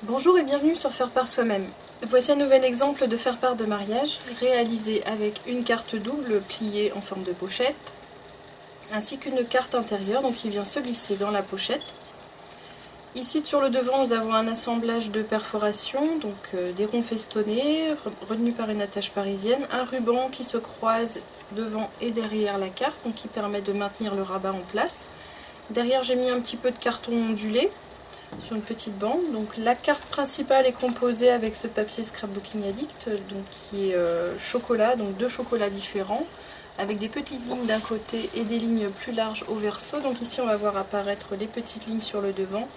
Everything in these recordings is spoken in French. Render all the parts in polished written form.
Bonjour et bienvenue sur Faire part soi-même. Voici un nouvel exemple de faire part de mariage réalisé avec une carte double pliée en forme de pochette ainsi qu'une carte intérieure donc qui vient se glisser dans la pochette. Ici sur le devant nous avons un assemblage de perforations, donc des ronds festonnés retenus par une attache parisienne, un ruban qui se croise devant et derrière la carte donc qui permet de maintenir le rabat en place. Derrière j'ai mis un petit peu de carton ondulé sur une petite bande. Donc la carte principale est composée avec ce papier Scrapbooking Addict donc qui est chocolat, donc deux chocolats différents avec des petites lignes d'un côté et des lignes plus larges au verso. Donc ici on va voir apparaître les petites lignes sur le devant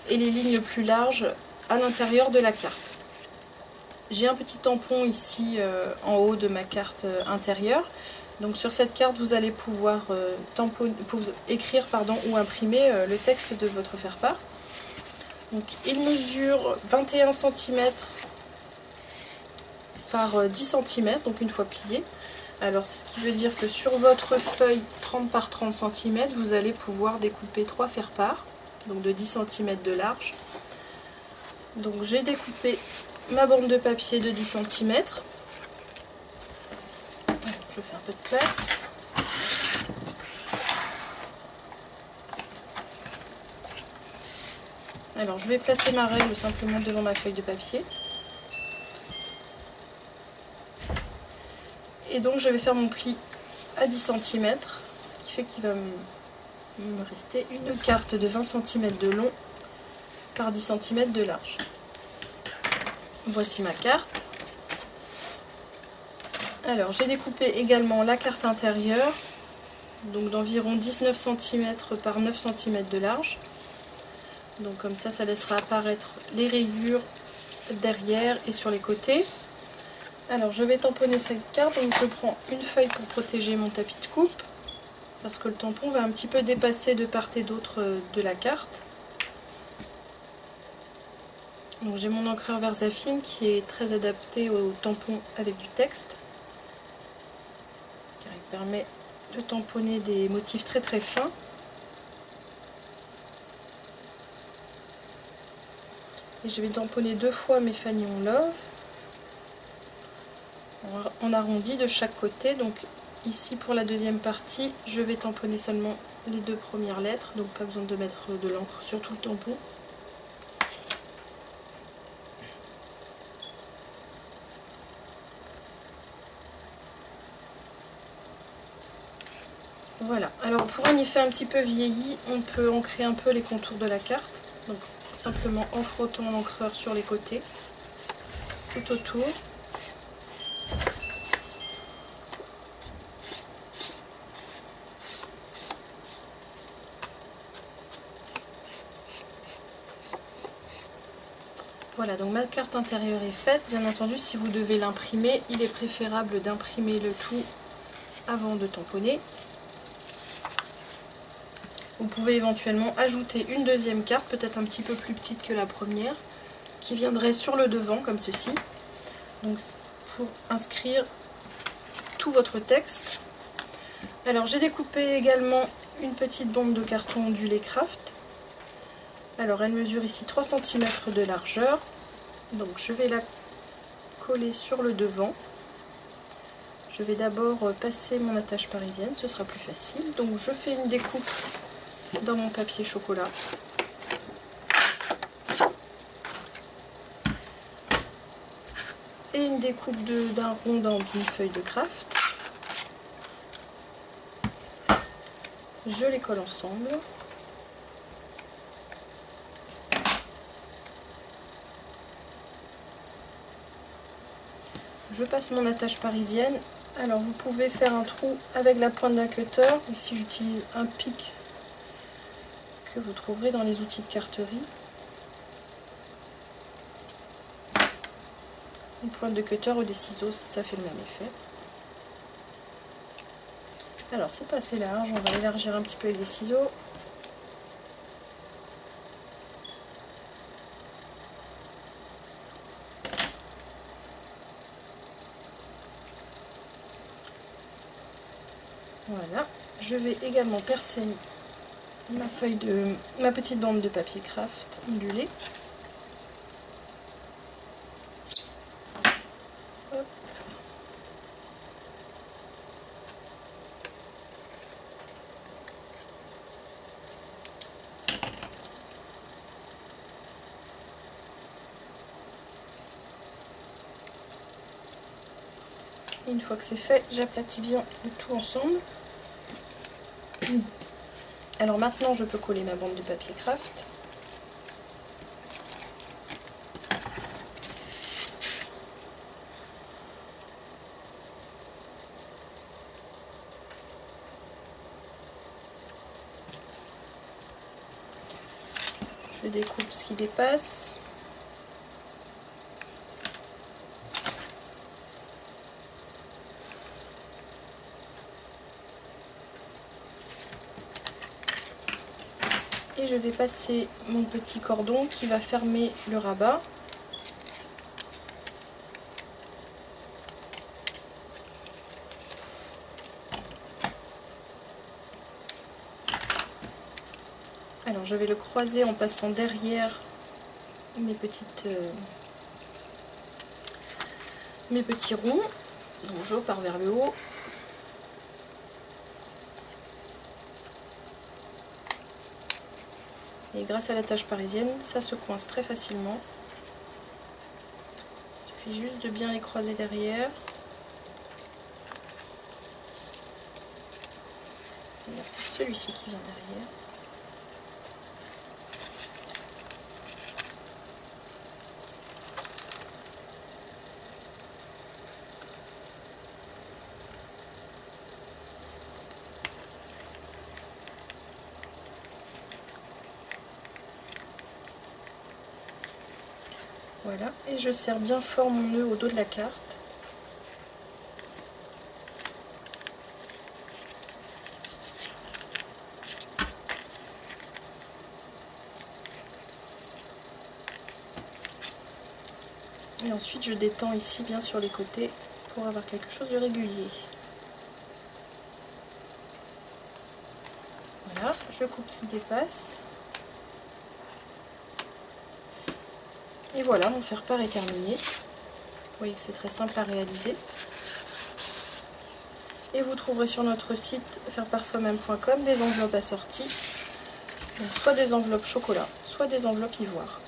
et les lignes plus larges à l'intérieur de la carte. J'ai un petit tampon ici en haut de ma carte intérieure. Donc sur cette carte vous allez pouvoir écrire ou imprimer le texte de votre faire-part. Donc il mesure 21 cm par 10 cm, donc une fois plié. Alors ce qui veut dire que sur votre feuille 30 par 30 cm, vous allez pouvoir découper 3 faire-part, donc de 10 cm de large. Donc j'ai découpé ma bande de papier de 10 cm. Je fais un peu de place. Alors je vais placer ma règle simplement devant ma feuille de papier. Et donc je vais faire mon pli à 10 cm, ce qui fait qu'il va me rester une carte de 20 cm de long par 10 cm de large. Voici ma carte. Alors j'ai découpé également la carte intérieure, donc d'environ 19 cm par 9 cm de large. Donc comme ça laissera apparaître les rayures derrière et sur les côtés. Alors je vais tamponner cette carte, donc je prends une feuille pour protéger mon tapis de coupe, parce que le tampon va un petit peu dépasser de part et d'autre de la carte. Donc j'ai mon encreur Versafine qui est très adapté au tampon avec du texte, car il permet de tamponner des motifs très très fins. Et je vais tamponner deux fois mes fanions Love en arrondi de chaque côté. Donc ici pour la deuxième partie, je vais tamponner seulement les deux premières lettres, donc pas besoin de mettre de l'encre sur tout le tampon. Voilà, alors pour un effet un petit peu vieilli, on peut ancrer un peu les contours de la carte, donc simplement en frottant l'encreur sur les côtés, tout autour. Voilà, donc ma carte intérieure est faite. Bien entendu, si vous devez l'imprimer, il est préférable d'imprimer le tout avant de tamponner. Vous pouvez éventuellement ajouter une deuxième carte, peut-être un petit peu plus petite que la première, qui viendrait sur le devant, comme ceci. Donc pour inscrire tout votre texte. Alors j'ai découpé également une petite bande de carton ondulé Craft. Alors elle mesure ici 3 cm de largeur. Donc je vais la coller sur le devant. Je vais d'abord passer mon attache parisienne, ce sera plus facile. Donc je fais une découpe dans mon papier chocolat. Et une découpe d'un rond dans une feuille de craft. Je les colle ensemble. Je passe mon attache parisienne. Alors vous pouvez faire un trou avec la pointe d'un cutter. Ici j'utilise un pic que vous trouverez dans les outils de carterie. Une pointe de cutter ou des ciseaux, ça fait le même effet. Alors c'est pas assez large, on va élargir un petit peu avec les ciseaux. Voilà, je vais également percer ma petite bande de papier craft ondulé. Et une fois que c'est fait, j'aplatis bien le tout ensemble. Alors maintenant, je peux coller ma bande de papier craft. Je découpe ce qui dépasse. Et je vais passer mon petit cordon qui va fermer le rabat. Alors je vais le croiser en passant derrière mes petits ronds. Donc je pars vers le haut. Et grâce à la tâche parisienne, ça se coince très facilement. Il suffit juste de bien les croiser derrière. C'est celui-ci qui vient derrière. Voilà, et je serre bien fort mon nœud au dos de la carte. Et ensuite je détends ici bien sur les côtés pour avoir quelque chose de régulier. Voilà, je coupe ce qui dépasse. Et voilà, mon faire-part est terminé. Vous voyez que c'est très simple à réaliser. Et vous trouverez sur notre site faireparsoi-même.com des enveloppes assorties. Donc soit des enveloppes chocolat, soit des enveloppes ivoire.